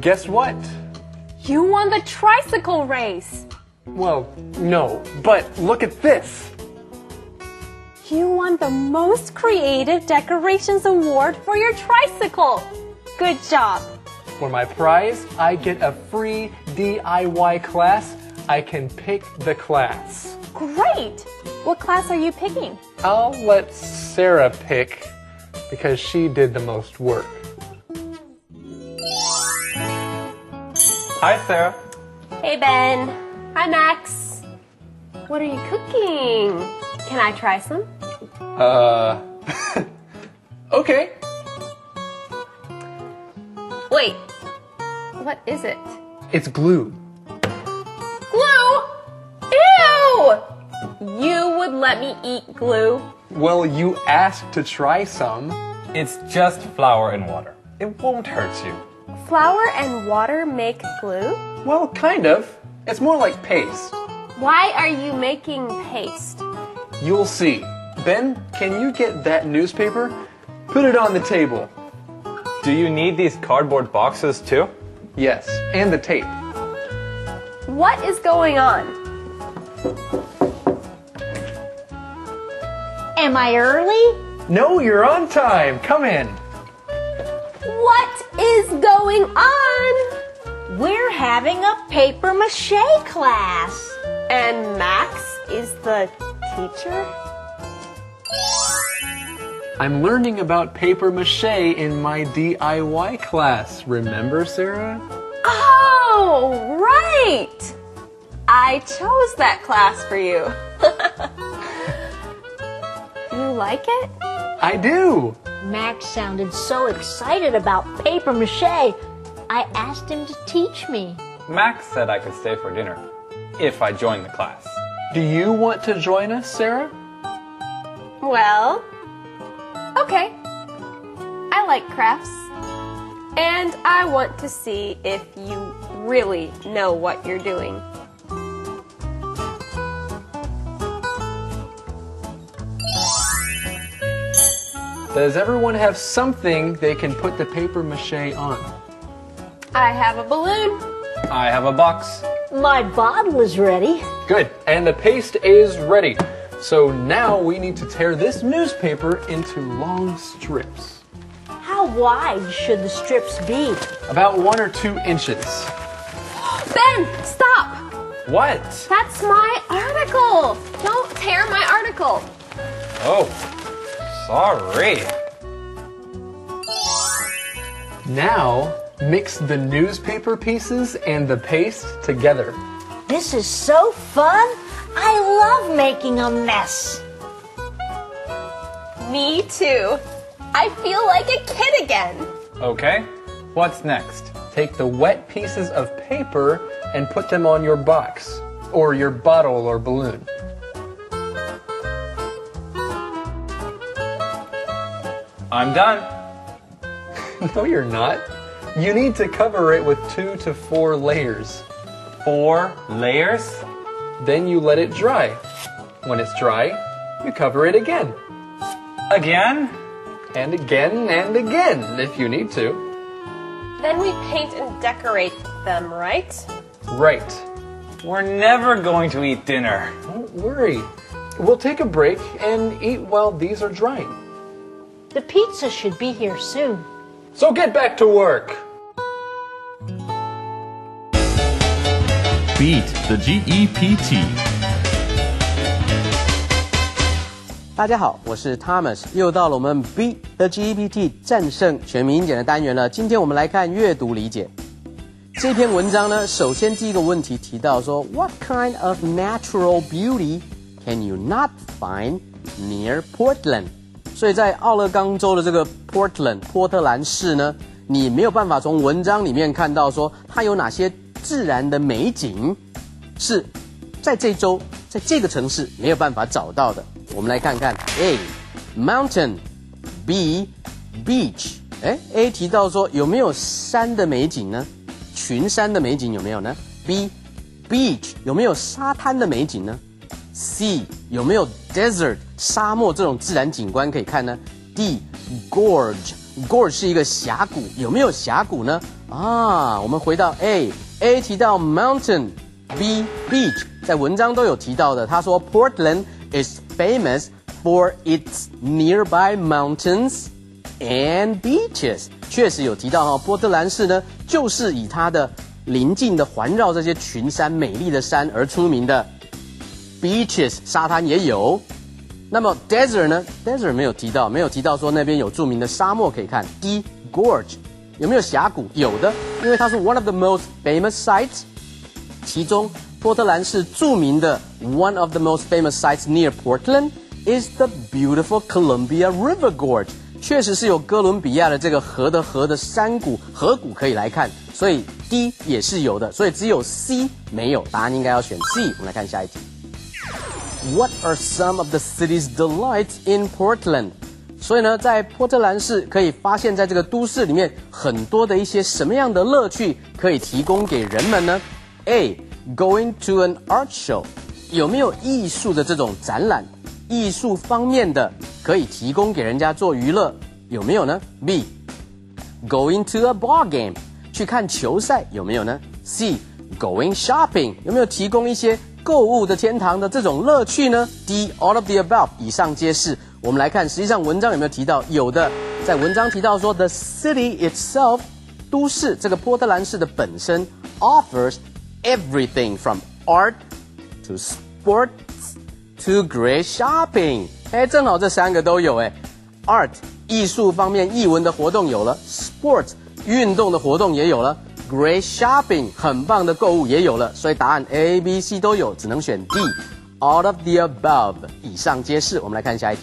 Guess what? You won the tricycle race. Well, no, but look at this. You won the most creative decorations award for your tricycle. Good job. For my prize, I get a free DIY class. I can pick the class. Great. What class are you picking? I'll let Sarah pick because she did the most work. Hi, Sarah. Hey, Ben. Hi, Max. What are you cooking? Can I try some? Okay. Wait. What is it? It's glue. Glue? Ew! You would let me eat glue? Well, you asked to try some. It's just flour and water. It won't hurt you. Flour and water make glue? Well, kind of. It's more like paste. Why are you making paste? You'll see. Ben, can you get that newspaper? Put it on the table. Do you need these cardboard boxes too? Yes, and the tape. What is going on? Am I early? No, you're on time. Come in. What is going on? We're having a paper mache class. And Max is the teacher? I'm learning about paper mache in my DIY class. Remember, Sarah? Oh, right! I chose that class for you. You like it? I do. Max sounded so excited about paper mache. I asked him to teach me. Max said I could stay for dinner if I joined the class. Do you want to join us, Sarah? Well, okay. I like crafts. And I want to see if you really know what you're doing. Does everyone have something they can put the paper mache on? I have a balloon. I have a box. My bottle is ready. Good. And the paste is ready. So now we need to tear this newspaper into long strips. How wide should the strips be? About 1 or 2 inches. Ben, stop! What? That's my article. Don't tear my article. Oh, sorry. Now, mix the newspaper pieces and the paste together. This is so fun. I love making a mess. Me too. I feel like a kid again. Okay, what's next? Take the wet pieces of paper and put them on your box, or your bottle or balloon. I'm done. No, you're not. You need to cover it with 2 to 4 layers. 4 layers? Then you let it dry. When it's dry, you cover it again. Again? And again and again, if you need to. Then we paint and decorate them, right? Right. We're never going to eat dinner. Don't worry. We'll take a break and eat while these are drying. The pizza should be here soon. So get back to work. Beat the GEPT. 大家好，我是 Thomas， 又到了我们 Beat the GPT 战胜全民英检的单元了。今天我们来看阅读理解。这篇文章呢，首先第一个问题提到说 ，What kind of natural beauty can you not find near Portland？ 所以在奥勒冈州的这个 Portland 波特兰市呢，你没有办法从文章里面看到说它有哪些自然的美景是在这周在这个城市没有办法找到的？我们来看看 A mountain B beach。 A 提到说有没有山的美景呢？群山的美景有没有呢？ B beach 有没有沙滩的美景呢？ C 有没有 desert 沙漠这种自然景观可以看呢？ D gorge 是一个峡谷，有没有峡谷呢？我们回到 A 提到 mountain B beach 在文章都有提到的。他说 Portland is famous for its nearby mountains and beaches， 确实有提到波特兰市呢就是以它的邻近的环绕这些群山美丽的山而出名的。 beaches 沙滩也有。那么 desert 呢？ desert 没有提到说那边有著名的沙漠可以看。 D gorge 有没有峡谷？有的，因为它是 one of the most famous sites， 其中波特兰市著名的 one of the most famous sites near Portland is the beautiful Columbia River Gorge， 确实是有哥伦比亚的这个河的山谷河谷可以来看，所以 D 也是有的，所以只有 C 没有，答案应该要选 C。 我们来看下一题。 What are some of the city's delights in Portland？ 所以呢，在波特兰市可以发现，在这个都市里面很多的一些什么样的乐趣可以提供给人们呢？ A going to an art show， 有没有艺术的这种展览？艺术方面的可以提供给人家做娱乐，有没有呢？ B going to a ball game， 去看球赛，有没有呢？ C going shopping， 有没有提供一些购物的天堂的这种乐趣呢？ D all of the above， 以上皆是。我们来看实际上文章有没有提到？有的，在文章提到说 the city itself， 都市这个波特兰市的本身 offers everything from art to sports to great shopping。 正好这三个都有。 Art 艺术方面艺文的活动有了， Sports 运动的活动也有了， Great shopping 很棒的购物也有了，所以答案 A、B、C 都有，只能选 D all of the above， 以上皆是。我们来看下一题。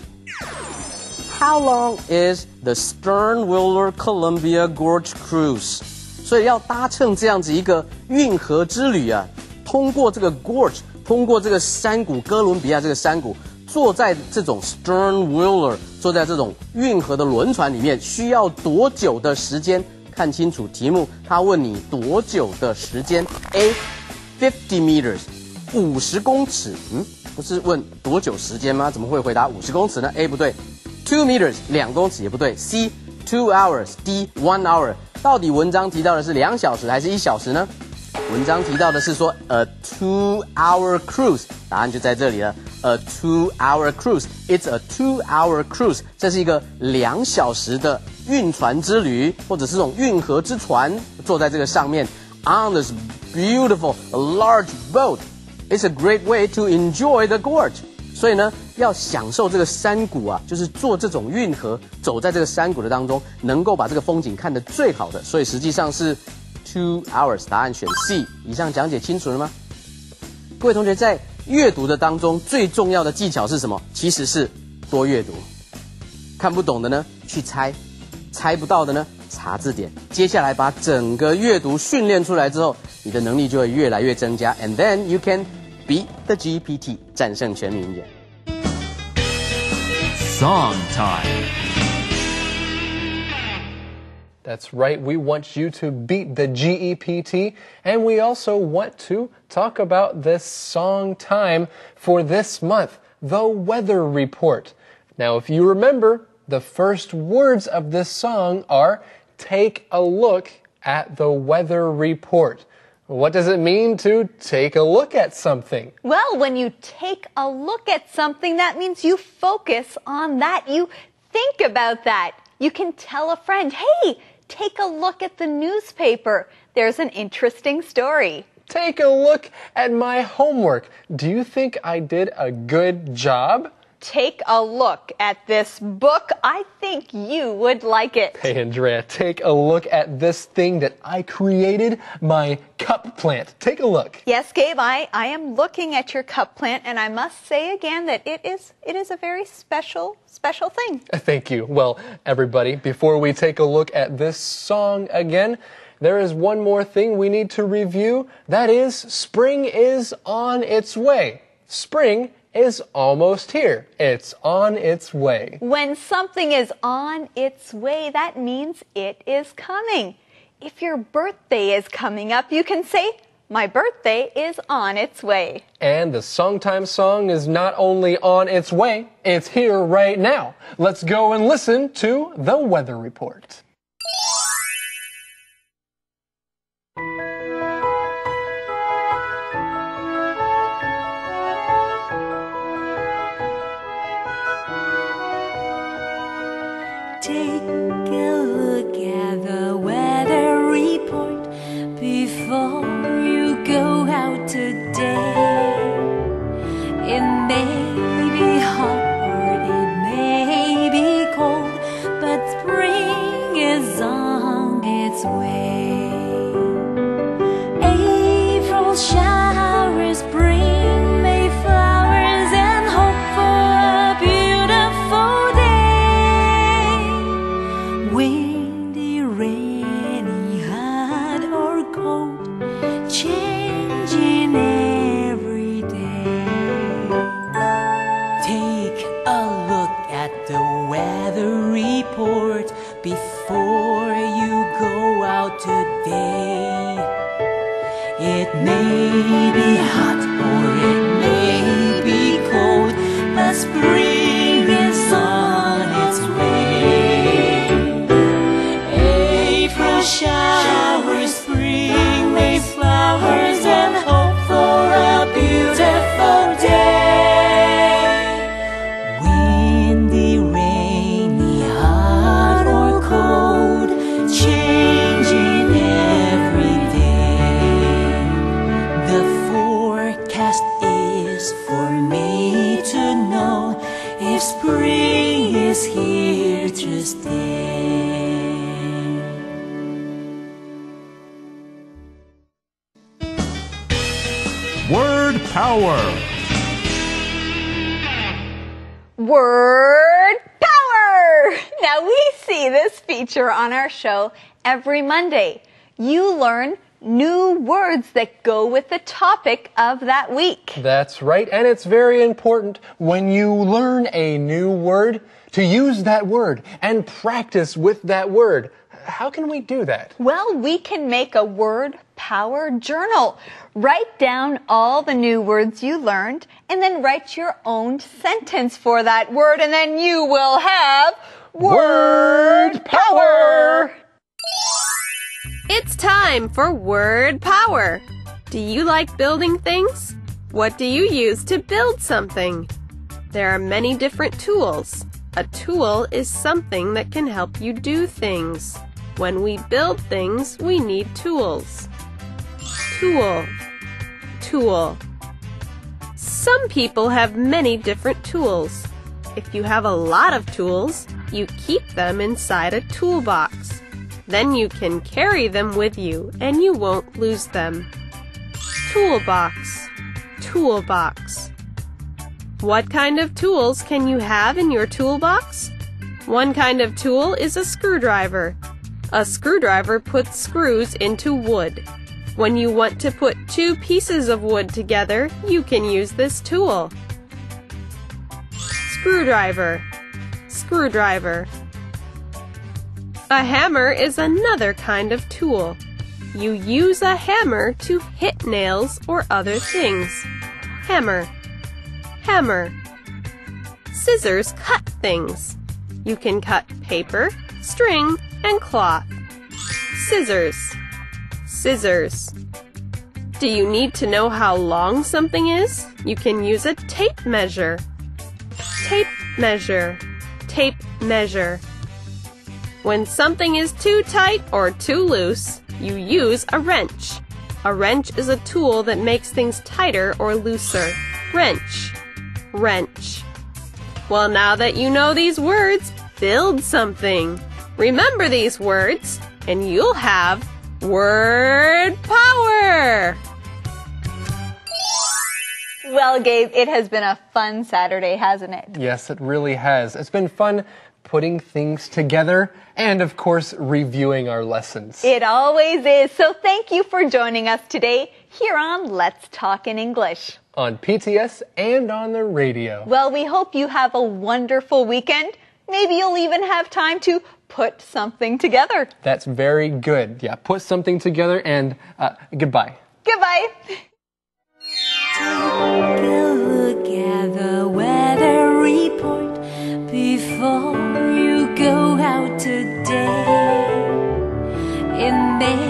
How long is the Sternwiller Columbia Gorge Cruise？ 所以要搭乘这样子一个运河之旅啊，通过这个 Gorge， 通过这个山谷，哥伦比亚这个山谷，坐在这种 Sternwiller， 坐在这种运河的轮船里面，需要多久的时间？看清楚题目，他问你多久的时间。 A 50 meters 50公尺，不是问多久时间吗？怎么会回答50公尺呢？ A 不对。 2 meters 2公尺也不对。 C 2 hours D 1 hour， 到底文章提到的是2小时还是1小时呢？文章提到的是说 a 2-hour cruise， 答案就在这里了。 A 2-hour cruise， It's a 2-hour cruise， 这是一个2小时的运船之旅，或者是这种运河之船，坐在这个上面 on this beautiful large boat， It's a great way to enjoy the gorge。 所以呢，要享受这个山谷啊，就是坐这种运河，走在这个山谷的当中，能够把这个风景看得最好的，所以实际上是 2 hours， 答案选 C。 以上讲解清楚了吗？各位同学，在阅读的当中最重要的技巧是什么？其实是多阅读。看不懂的呢，去猜；猜不到的呢，查字典。接下来把整个阅读训练出来之后，你的能力就会越来越增加。And then you can beat the GPT， 战胜全民英语。Song time. That's right, we want you to beat the GEPT, and we also want to talk about this song time for this month, the weather report. Now, if you remember, the first words of this song are take a look at the weather report. What does it mean to take a look at something? Well, when you take a look at something, that means you focus on that. You think about that. You can tell a friend, hey, take a look at the newspaper. There's an interesting story. Take a look at my homework. Do you think I did a good job? Take a look at this book. I think you would like it. Hey, Andrea, take a look at this thing that I created, my cup plant. Take a look. Yes, Gabe, I am looking at your cup plant, and I must say again that it is a very special thing. Thank you. Well, everybody, before we take a look at this song again, there is one more thing we need to review. That is, spring is on its way. Spring is almost here. It's on its way. When something is on its way, that means it is coming. If your birthday is coming up, you can say, my birthday is on its way. And the Songtime song is not only on its way, it's here right now. Let's go and listen to the weather report. Take a look at the weather report before you go out today. It may be hot or it may be cold, but spring is on its way. April showers bring May flowers and hope for a beautiful day. Windy, rainy, hot or cold, changing every day. Take a look at the weather report before you go out today. It may be hot or it may be cold, but spring is on its way. April showers bring May flowers and hope for a beautiful day. Windy, rainy, hot or cold, changing every day. The forecast is for me to know if spring is here to stay. Word Power. Word Power! Now we see this feature on our show every Monday. You learn new words that go with the topic of that week. That's right, and it's very important when you learn a new word to use that word and practice with that word. How can we do that? Well, we can make a word power journal. Write down all the new words you learned and then write your own sentence for that word, and then you will have word power. It's time for Word Power. Do you like building things? What do you use to build something? There are many different tools. A tool is something that can help you do things. When we build things, we need tools. Tool. Tool. Some people have many different tools. If you have a lot of tools, you keep them inside a toolbox. Then you can carry them with you and you won't lose them. Toolbox. Toolbox. What kind of tools can you have in your toolbox? One kind of tool is a screwdriver. A screwdriver puts screws into wood. When you want to put two pieces of wood together, you can use this tool. Screwdriver. Screwdriver. A hammer is another kind of tool. You use a hammer to hit nails or other things. Hammer. Hammer. Scissors cut things. You can cut paper, string, and cloth. Scissors. Scissors. Do you need to know how long something is? You can use a tape measure. Tape measure. Tape measure. When something is too tight or too loose, you use a wrench. A wrench is a tool that makes things tighter or looser. Wrench. Wrench. Well, now that you know these words, build something. Remember these words, and you'll have word power! Well, Gabe, it has been a fun Saturday, hasn't it? Yes, it really has. It's been fun putting things together and, of course, reviewing our lessons. It always is. So thank you for joining us today here on Let's Talk in English. On PTS and on the radio. Well, we hope you have a wonderful weekend. Maybe you'll even have time to put something together. That's very good. Yeah, put something together and goodbye. Goodbye. Take a look at the weather report before you go out today. It may